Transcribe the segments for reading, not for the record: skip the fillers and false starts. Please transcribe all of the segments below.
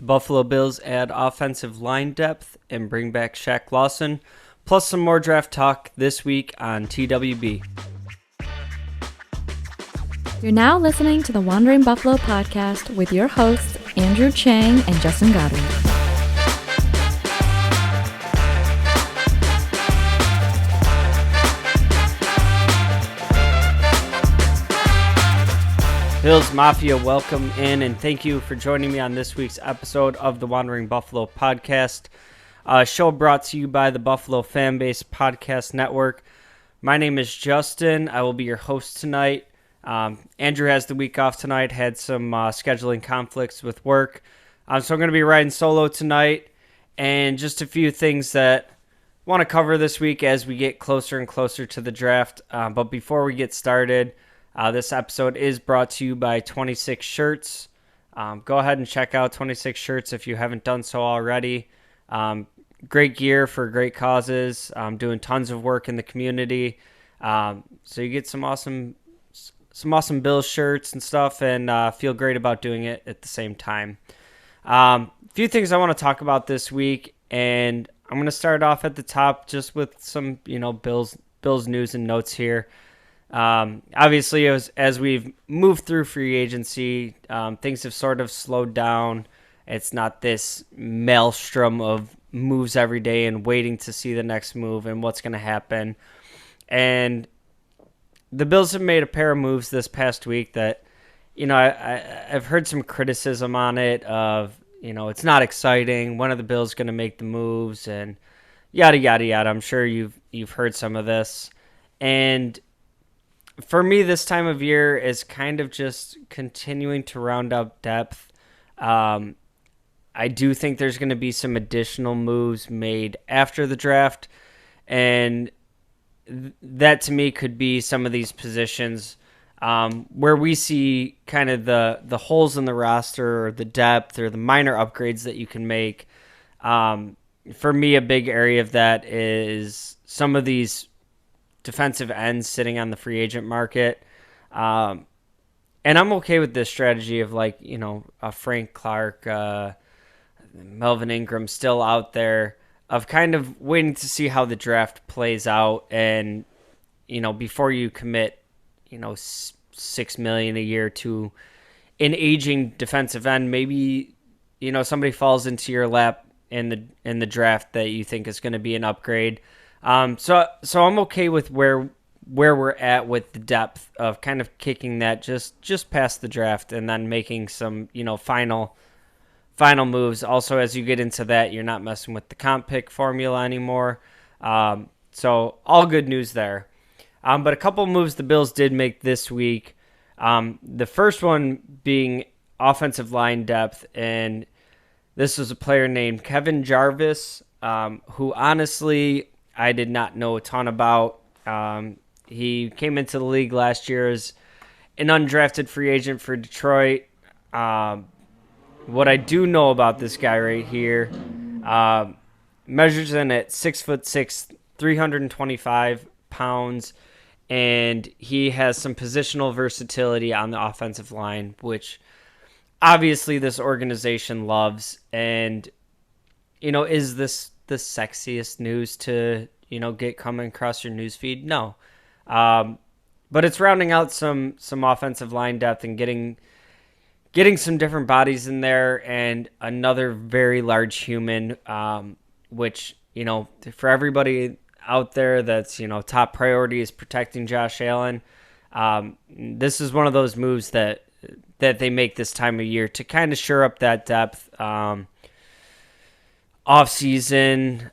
The Buffalo Bills add offensive line depth and bring back Shaq Lawson, plus some more draft talk this week on TWB. You're now listening to the Wandering Buffalo podcast with your hosts, Andrew Chang and Justin Goddard. Bills Mafia, welcome in and thank you for joining me on this week's episode of the Wandering Buffalo podcast, a show brought to you by the Buffalo Fanbase Podcast Network. My name is Justin. I will be your host tonight. Andrew has the week off tonight, had some scheduling conflicts with work, so I'm going to be riding solo tonight, and just a few things that I want to cover this week as we get closer and closer to the draft. But before we get started, this episode is brought to you by 26 Shirts. Go ahead and check out 26 Shirts if you haven't done so already. Great gear for great causes. Doing tons of work in the community. So you get some awesome Bills shirts and stuff, and feel great about doing it at the same time. A few things I want to talk about this week, and I'm going to start off at the top just with some, Bills news and notes here. Obviously, as we've moved through free agency, things have sort of slowed down. It's not this maelstrom of moves every day and waiting to see the next move and what's going to happen. And the Bills have made a pair of moves this past week that, I've heard some criticism on it of, it's not exciting. When are the Bills going to make the moves? And yada, yada, yada. I'm sure you've heard some of this. And for me, this time of year is kind of just continuing to round up depth. I do think there's going to be some additional moves made after the draft, and that to me could be some of these positions where we see kind of the holes in the roster or the depth or the minor upgrades that you can make. For me, a big area of that is some of these defensive ends sitting on the free agent market. And I'm okay with this strategy of a Frank Clark, Melvin Ingram still out there, of kind of waiting to see how the draft plays out. And, before you commit, $6 million a year to an aging defensive end, maybe, somebody falls into your lap in the draft that you think is going to be an upgrade. So I'm okay with where we're at with the depth of kind of kicking that just past the draft and then making some, final moves. Also, as you get into that, you're not messing with the comp pick formula anymore. So all good news there. But a couple moves the Bills did make this week. The first one being offensive line depth, and this was a player named Kevin Jarvis, who honestly I did not know a ton about. He came into the league last year as an undrafted free agent for Detroit. What I do know about this guy right here, measures in at 6'6", 325 pounds, and he has some positional versatility on the offensive line, which obviously this organization loves. And, is this the sexiest news to, get coming across your news feed? No. But it's rounding out some offensive line depth and getting some different bodies in there, and another very large human, which, for everybody out there that's, top priority is protecting Josh Allen. This is one of those moves that they make this time of year to kind of shore up that depth. Off-season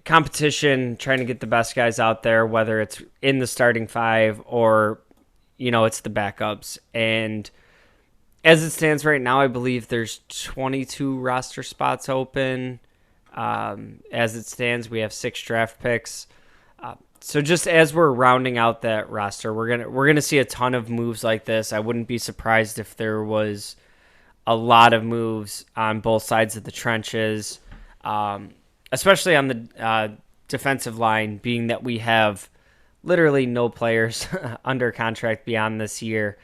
competition, trying to get the best guys out there, whether it's in the starting five or, it's the backups. And as it stands right now, I believe there's 22 roster spots open. As it stands, we have 6 draft picks. So just as we're rounding out that roster, we're gonna see a ton of moves like this. I wouldn't be surprised if there was a lot of moves on both sides of the trenches, especially on the defensive line, being that we have literally no players under contract beyond this year.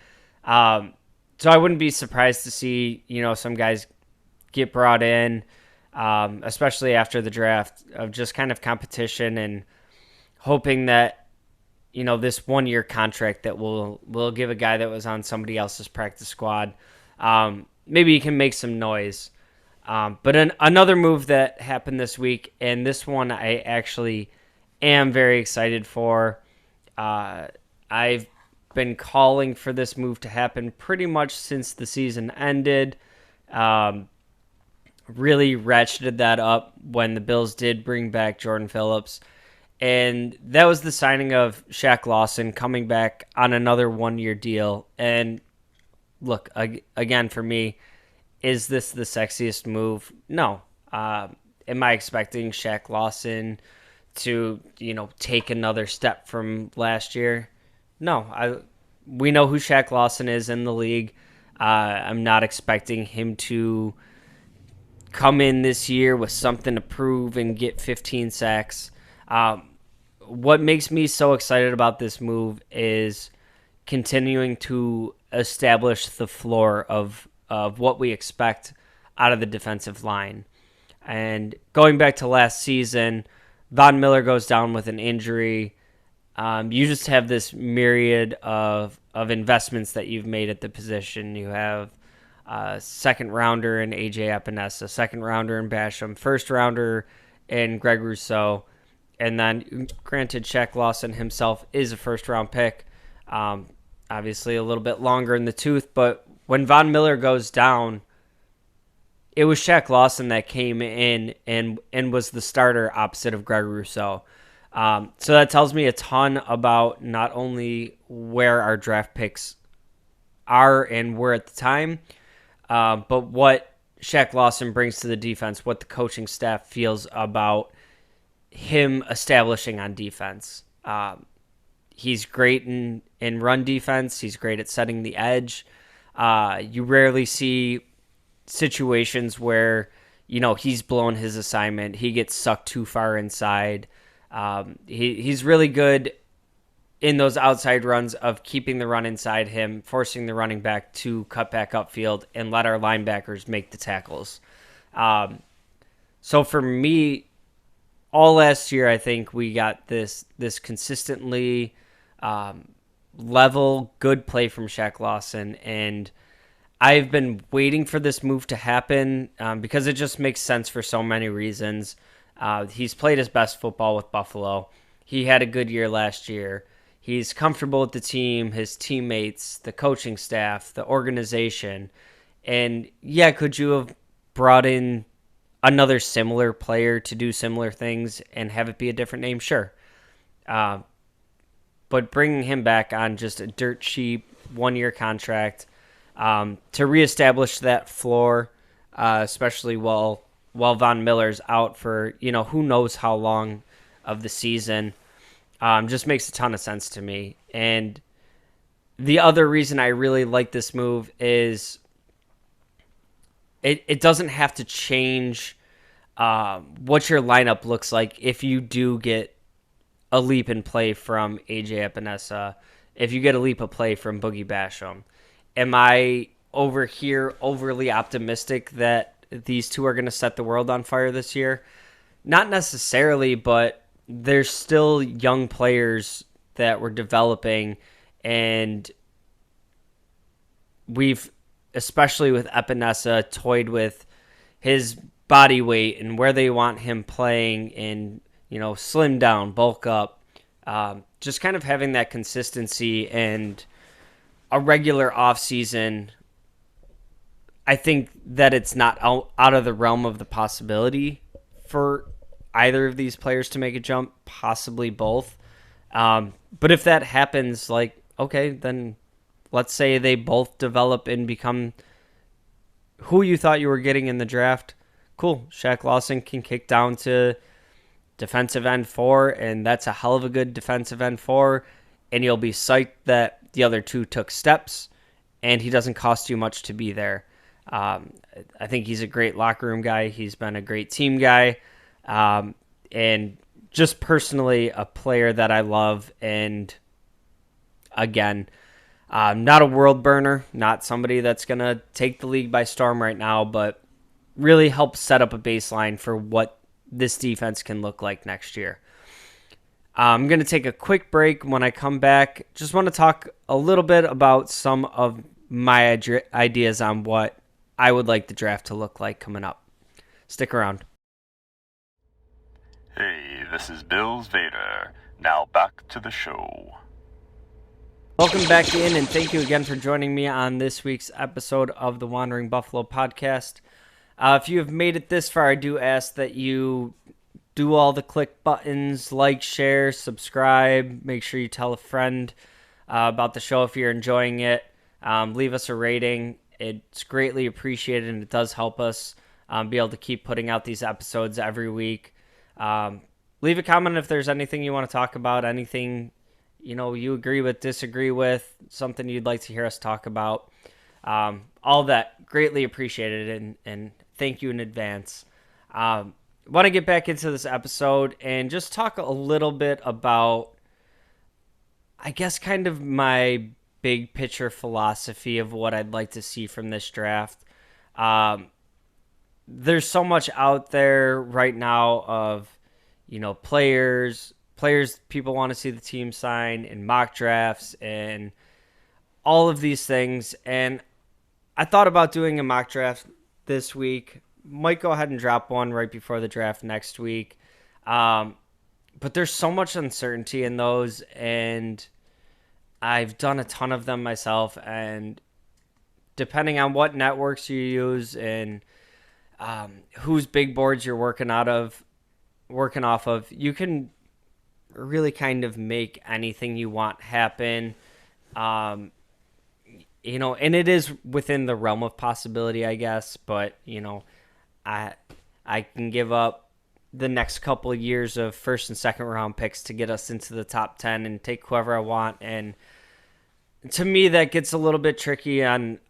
So I wouldn't be surprised to see, some guys get brought in, especially after the draft, of just kind of competition and hoping that, this 1-year contract that will give a guy that was on somebody else's practice squad, maybe he can make some noise. But another move that happened this week, and this one I actually am very excited for. I've been calling for this move to happen pretty much since the season ended. Really ratcheted that up when the Bills did bring back Jordan Phillips. And that was the signing of Shaq Lawson coming back on another 1-year deal. And look, again, for me, is this the sexiest move? No. Am I expecting Shaq Lawson to, take another step from last year? No. We know who Shaq Lawson is in the league. I'm not expecting him to come in this year with something to prove and get 15 sacks. What makes me so excited about this move is continuing to establish the floor of what we expect out of the defensive line. And going back to last season, Von Miller goes down with an injury. You just have this myriad of investments that you've made at the position. You have a second rounder in AJ Epinesa, second rounder in Basham, first rounder in Greg Rousseau. And then, granted, Shaq Lawson himself is a first-round pick. Obviously, a little bit longer in the tooth. But when Von Miller goes down, it was Shaq Lawson that came in and was the starter opposite of Greg Rousseau. So that tells me a ton about not only where our draft picks are and were at the time, but what Shaq Lawson brings to the defense, what the coaching staff feels about him establishing on defense. He's great in run defense. He's great at setting the edge. You rarely see situations where, he's blown his assignment. He gets sucked too far inside. He's really good in those outside runs of keeping the run inside him, forcing the running back to cut back upfield and let our linebackers make the tackles. So for me, all last year, I think we got this consistently level, good play from Shaq Lawson, and I've been waiting for this move to happen because it just makes sense for so many reasons. He's played his best football with Buffalo. He had a good year last year. He's comfortable with the team, his teammates, the coaching staff, the organization. And yeah, could you have brought in another similar player to do similar things and have it be a different name? Sure. But bringing him back on just a dirt cheap 1-year contract to reestablish that floor, especially while Von Miller's out for, who knows how long of the season, just makes a ton of sense to me. And the other reason I really like this move is it doesn't have to change what your lineup looks like if you do get a leap in play from AJ Epinesa, if you get a leap of play from Boogie Basham. Am I over here overly optimistic that these two are going to set the world on fire this year? Not necessarily, but there's still young players that we're developing, and we've, especially with Epinesa, toyed with his body weight and where they want him playing and, slim down, bulk up. Just kind of having that consistency and a regular offseason. I think that it's not out of the realm of the possibility for either of these players to make a jump, possibly both. But if that happens, okay, then let's say they both develop and become who you thought you were getting in the draft. Cool. Shaq Lawson can kick down to defensive end 4, and that's a hell of a good defensive end 4, and you'll be psyched that the other two took steps, and he doesn't cost you much to be there. I think he's a great locker room guy. He's been a great team guy, and just personally a player that I love. And again, not a world burner, not somebody that's going to take the league by storm right now, but really help set up a baseline for what this defense can look like next year. I'm going to take a quick break. When I come back, just want to talk a little bit about some of my ideas on what I would like the draft to look like coming up. Stick around. Hey, this is Bills Vader. Now back to the show. Welcome back in, and thank you again for joining me on this week's episode of the Wandering Buffalo podcast. If you have made it this far, I do ask that you do all the click buttons, like, share, subscribe. Make sure you tell a friend about the show if you're enjoying it. Leave us a rating. It's greatly appreciated, and it does help us be able to keep putting out these episodes every week. Leave a comment if there's anything you want to talk about, anything you agree with, disagree with, something you'd like to hear us talk about. All that, greatly appreciated, and thank you in advance. Want to get back into this episode and just talk a little bit about, I guess, kind of my big picture philosophy of what I'd like to see from this draft. There's so much out there right now of, players people want to see the team sign, and mock drafts and all of these things. And I thought about doing a mock draft this week. Might go ahead and drop one right before the draft next week. But there's so much uncertainty in those, and I've done a ton of them myself. And depending on what networks you use and whose big boards you're working off of, you can really kind of make anything you want happen. And it is within the realm of possibility, I guess. But, I can give up the next couple of years of first and second round picks to get us into the top 10 and take whoever I want. And to me, that gets a little bit tricky on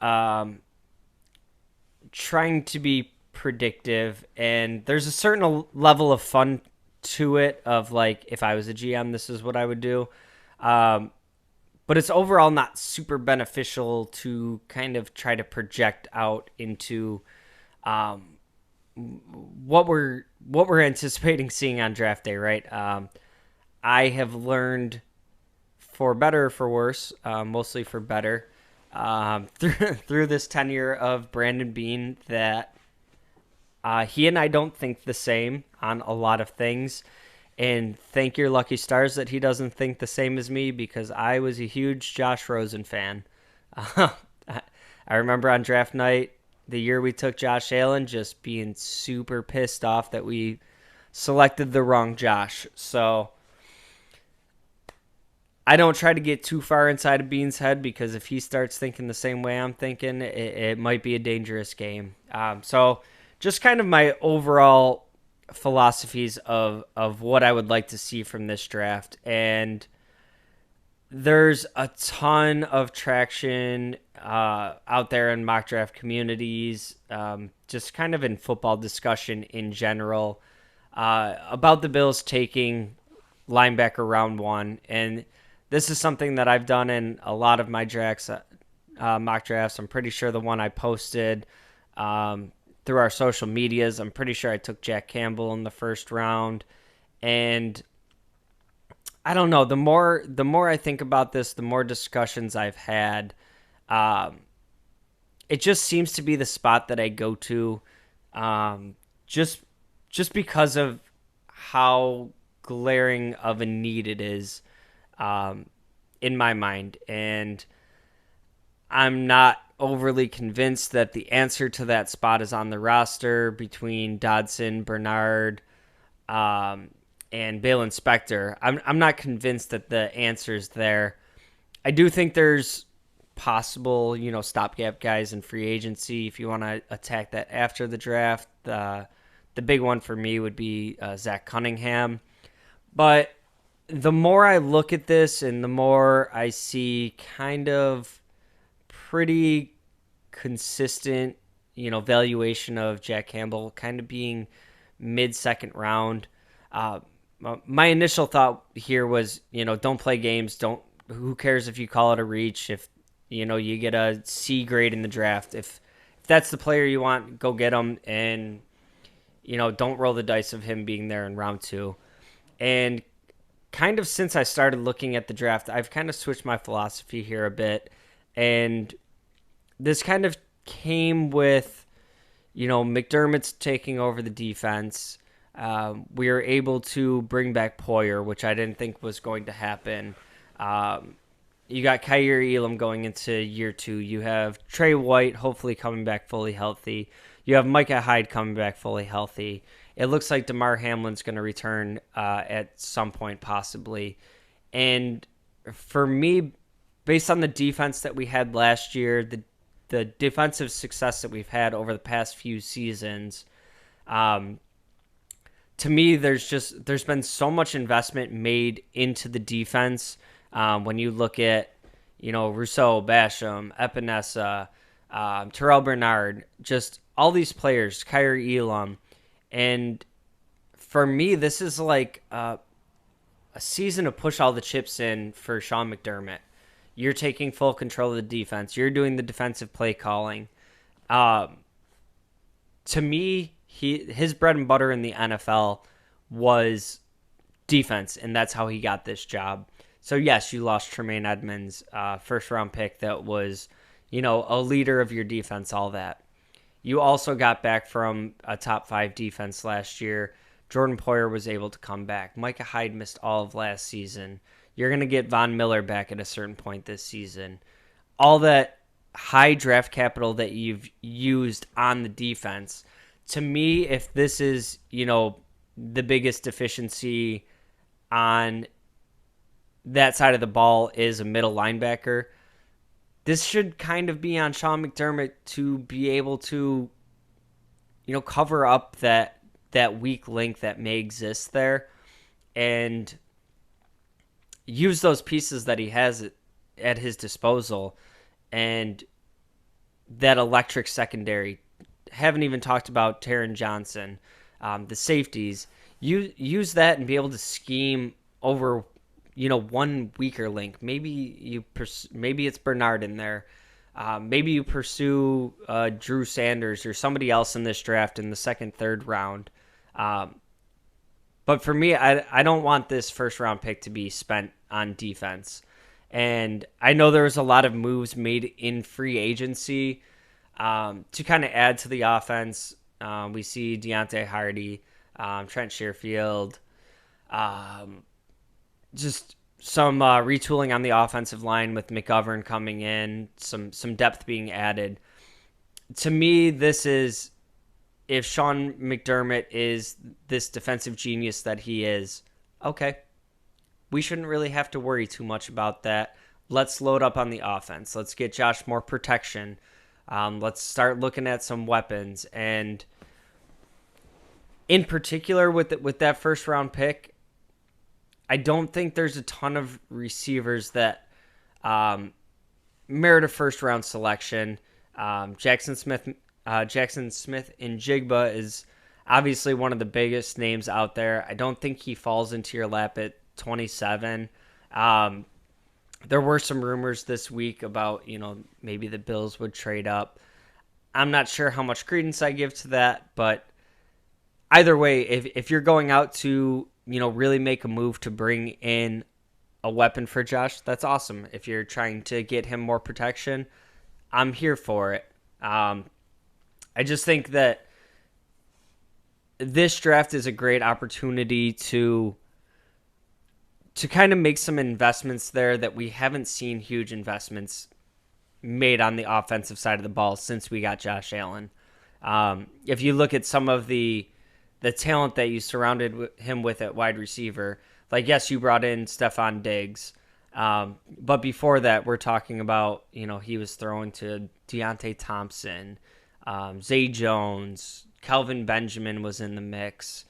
trying to be predictive. And there's a certain level of fun to it of, like, if I was a GM, this is what I would do. But it's overall not super beneficial to kind of try to project out into what we're anticipating seeing on draft day, right? I have learned, for better or for worse, mostly for better, through this tenure of Brandon Beane, that he and I don't think the same on a lot of things. And thank your lucky stars that he doesn't think the same as me, because I was a huge Josh Rosen fan. I remember on draft night, the year we took Josh Allen, just being super pissed off that we selected the wrong Josh. So I don't try to get too far inside of Beane's head, because if he starts thinking the same way I'm thinking, it might be a dangerous game. So just kind of my overall philosophies of what I would like to see from this draft. And there's a ton of traction out there in mock draft communities, just kind of in football discussion in general, about the Bills taking linebacker round 1. And this is something that I've done in a lot of my mock drafts. I'm pretty sure the one I posted through our social medias, I'm pretty sure I took Jack Campbell in the first round. And I don't know, the more I think about this, the more discussions I've had, it just seems to be the spot that I go to, just because of how glaring of a need it is in my mind. And I'm not overly convinced that the answer to that spot is on the roster between Dodson, Bernard, and Balen Spector. I'm not convinced that the answer is there. I do think there's possible, stopgap guys in free agency if you want to attack that after the draft. The big one for me would be Zach Cunningham. But the more I look at this and the more I see kind of pretty consistent, valuation of Jack Campbell kind of being mid-second round, my initial thought here was, don't play games. Who cares if you call it a reach? If, you get a C grade in the draft, if that's the player you want, go get him, and don't roll the dice of him being there in round 2. And kind of since I started looking at the draft, I've kind of switched my philosophy here a bit, and this kind of came with McDermott's taking over the defense. We were able to bring back Poyer, which I didn't think was going to happen. You got Kyrie Elam going into year 2. You have Trey White hopefully coming back fully healthy. You have Micah Hyde coming back fully healthy. It looks like DeMar Hamlin's going to return at some point possibly. And for me, based on the defense that we had last year, the defensive success that we've had over the past few seasons, to me, there's been so much investment made into the defense. When you look at, Rousseau, Basham, Epinesa, Terrell Bernard, just all these players, Kyrie Elam. And for me, this is like a season to push all the chips in for Sean McDermott. You're taking full control of the defense. You're doing the defensive play calling. To me, his bread and butter in the NFL was defense, and that's how he got this job. So, yes, you lost Tremaine Edmonds, first-round pick that was, a leader of your defense, all that. You also got back from a top 5 defense last year. Jordan Poyer was able to come back. Micah Hyde missed all of last season. You're going to get Von Miller back at a certain point this season. All that high draft capital that you've used on the defense. To me, if this is, the biggest deficiency on that side of the ball is a middle linebacker, this should kind of be on Sean McDermott to be able to, cover up that weak link that may exist there and use those pieces that he has at his disposal and that electric secondary. Haven't even talked about Taron Johnson, the safeties. Use that and be able to scheme over one weaker link. Maybe it's Bernard in there. Maybe you pursue Drew Sanders or somebody else in this draft in the second, third round. But for me, I don't want this first round pick to be spent on defense. And I know there was a lot of moves made in free agency to kind of add to the offense. We see Deontay Hardy, Trent Sherfield, just some retooling on the offensive line with McGovern coming in, some depth being added. To me, this is, if Sean McDermott is this defensive genius that he is, okay, we shouldn't really have to worry too much about that. Let's load up on the offense. Let's get Josh more protection. Let's start looking at some weapons. And in particular with that first round pick, I don't think there's a ton of receivers that merit a first round selection. Jackson Smith and Jigba is obviously one of the biggest names out there. I don't think he falls into your lap at 27. There were some rumors this week about, maybe the Bills would trade up. I'm not sure how much credence I give to that, but either way, if you're going out to, really make a move to bring in a weapon for Josh, that's awesome. If you're trying to get him more protection, I'm here for it. I just think that this draft is a great opportunity to kind of make some investments there that we haven't seen huge investments made on the offensive side of the ball since we got Josh Allen. If you look at some of the talent that you surrounded him with at wide receiver, like, yes, you brought in Stephon Diggs, but before that, we're talking about, he was throwing to Deontay Thompson, Zay Jones, Kelvin Benjamin was in the mix.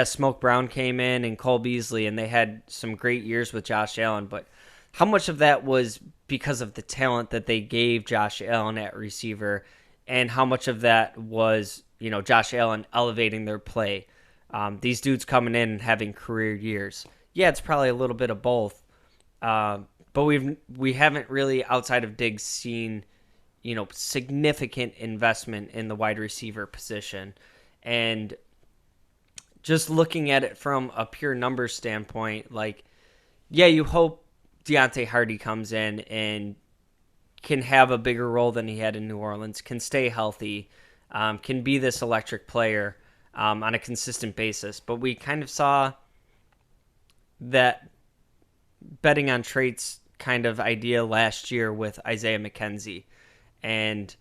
Smoke Brown came in and Cole Beasley, and they had some great years with Josh Allen, but how much of that was because of the talent that they gave Josh Allen at receiver, and how much of that was, Josh Allen elevating their play? These dudes coming in and having career years. Yeah, it's probably a little bit of both. But we haven't really, outside of Diggs, seen, significant investment in the wide receiver position. And just looking at it from a pure numbers standpoint, like, yeah, you hope Deontay Hardy comes in and can have a bigger role than he had in New Orleans, can stay healthy, can be this electric player on a consistent basis. But we kind of saw that betting on traits kind of idea last year with Isaiah McKenzie. And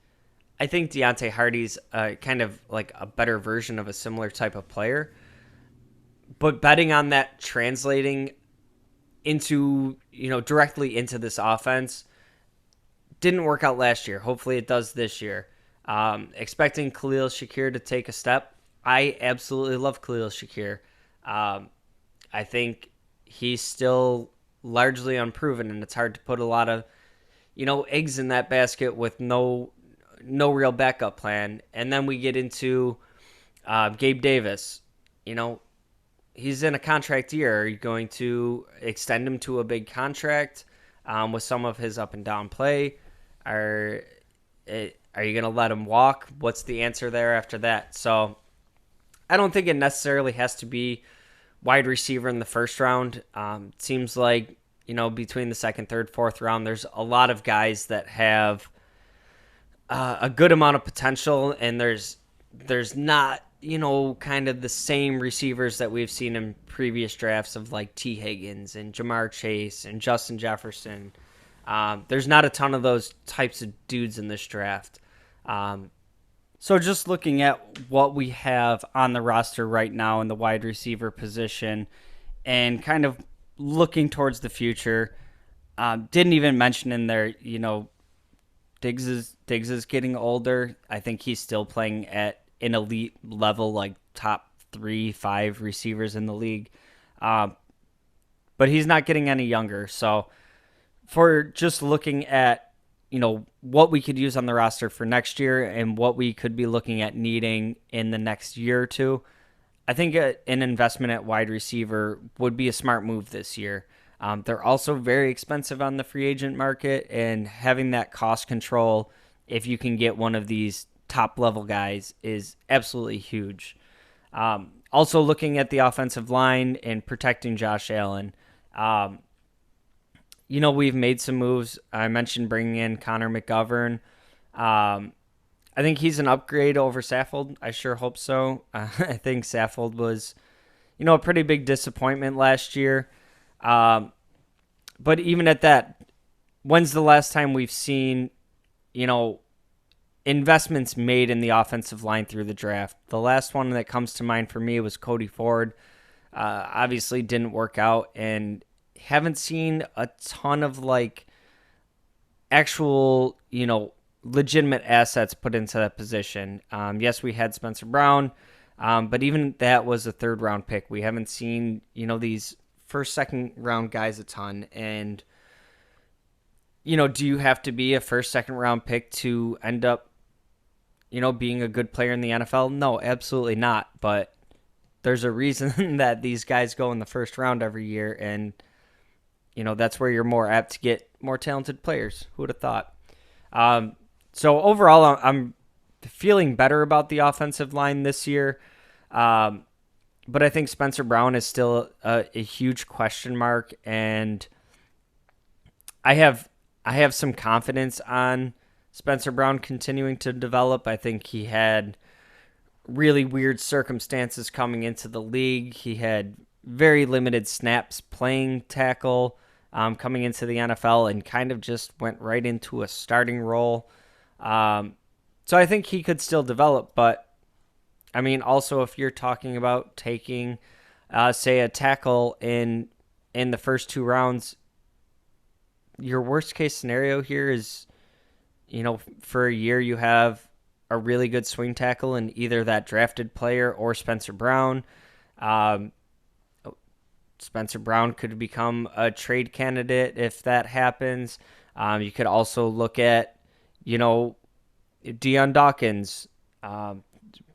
I think Deontay Hardy's kind of like a better version of a similar type of player. But betting on that translating into, directly into this offense didn't work out last year. Hopefully it does this year. Expecting Khalil Shakir to take a step. I absolutely love Khalil Shakir. I think he's still largely unproven, and it's hard to put a lot of, eggs in that basket with no real backup plan. And then we get into Gabe Davis. He's in a contract year. Are you going to extend him to a big contract with some of his up and down play? Are you going to let him walk? What's the answer there after that? So I don't think it necessarily has to be wide receiver in the first round. It seems like, between the second, third, fourth round, there's a lot of guys that have a good amount of potential, and there's not, kind of the same receivers that we've seen in previous drafts of like T. Higgins and Jamar Chase and Justin Jefferson. There's not a ton of those types of dudes in this draft. So just looking at what we have on the roster right now in the wide receiver position and kind of looking towards the future, didn't even mention in there, Diggs is getting older. I think he's still playing at an elite level, like top 3-5 receivers in the league. But he's not getting any younger. So for just looking at, what we could use on the roster for next year and what we could be looking at needing in the next year or two, I think an investment at wide receiver would be a smart move this year. They're also very expensive on the free agent market, and having that cost control, if you can get one of these top-level guys, is absolutely huge. Also looking at the offensive line and protecting Josh Allen. We've made some moves. I mentioned bringing in Connor McGovern. I think he's an upgrade over Saffold. I sure hope so. I think Saffold was, a pretty big disappointment last year. But even at that, when's the last time we've seen, investments made in the offensive line through the draft? The last one that comes to mind for me was Cody Ford. Obviously didn't work out, and haven't seen a ton of actual, legitimate assets put into that position. Yes, we had Spencer Brown, but even that was a third round pick. We haven't seen, these first, second round guys a ton. And, do you have to be a first, second round pick to end up, being a good player in the NFL? No, absolutely not. But there's a reason that these guys go in the first round every year, and that's where you're more apt to get more talented players. Who would have thought? So overall, I'm feeling better about the offensive line this year. But I think Spencer Brown is still a huge question mark, and I have some confidence on Spencer Brown continuing to develop. I think he had really weird circumstances coming into the league. He had very limited snaps playing tackle coming into the NFL, and kind of just went right into a starting role. So I think he could still develop, but I mean, also if you're talking about taking, say, a tackle in the first 2 rounds, your worst case scenario here is, for a year you have a really good swing tackle in either that drafted player or Spencer Brown. Spencer Brown could become a trade candidate if that happens. You could also look at, Deion Dawkins,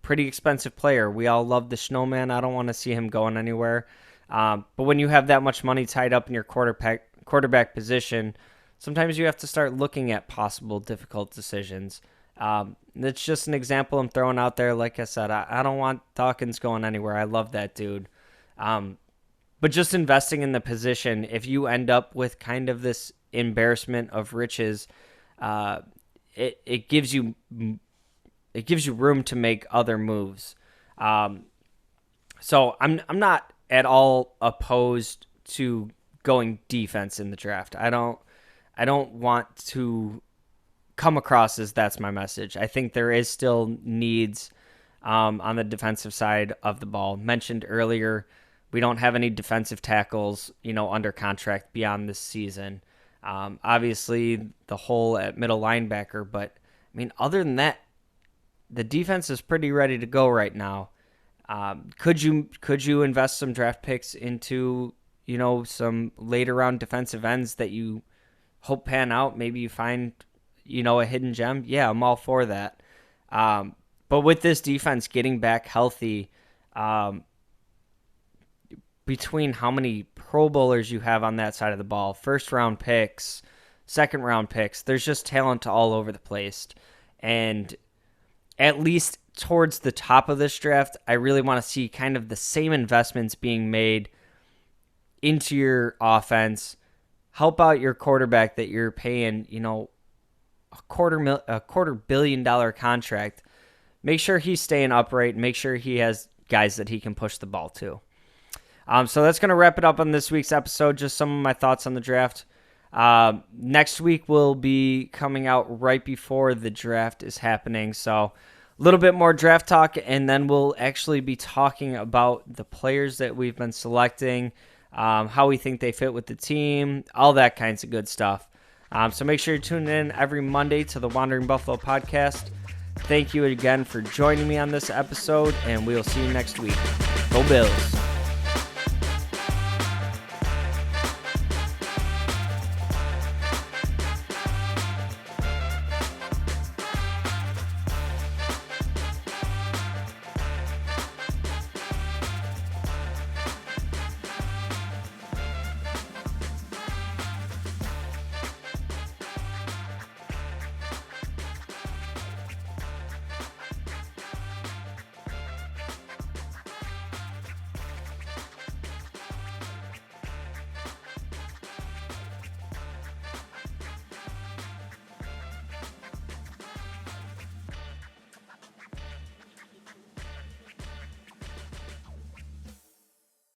pretty expensive player. We all love the snowman. I don't want to see him going anywhere. But when you have that much money tied up in your quarterback position, sometimes you have to start looking at possible difficult decisions. That's just an example I'm throwing out there. Like I said, I don't want Dawkins going anywhere. I love that dude. But just investing in the position, if you end up with kind of this embarrassment of riches, it gives you room to make other moves. So I'm not at all opposed to going defense in the draft. I don't want to come across as that's my message. I think there is still needs on the defensive side of the ball. Mentioned earlier, we don't have any defensive tackles, under contract beyond this season. Obviously, the hole at middle linebacker, but other than that, the defense is pretty ready to go right now. Could you invest some draft picks into some later round defensive ends that you hope pan out? Maybe you find a hidden gem. Yeah, I'm all for that. But with this defense getting back healthy, between how many Pro Bowlers you have on that side of the ball, first round picks, second round picks, there's just talent all over the place. And at least towards the top of this draft, I really want to see kind of the same investments being made into your offense. Help out your quarterback that you're paying, a $250 million contract. Make sure he's staying upright. Make sure he has guys that he can push the ball to. So that's going to wrap it up on this week's episode. Just some of my thoughts on the draft. Next week will be coming out right before the draft is happening. So a little bit more draft talk, and then we'll actually be talking about the players that we've been selecting, how we think they fit with the team, all that kinds of good stuff. So make sure you tune in every Monday to the Wandering Buffalo podcast. Thank you again for joining me on this episode, and we'll see you next week. Go Bills.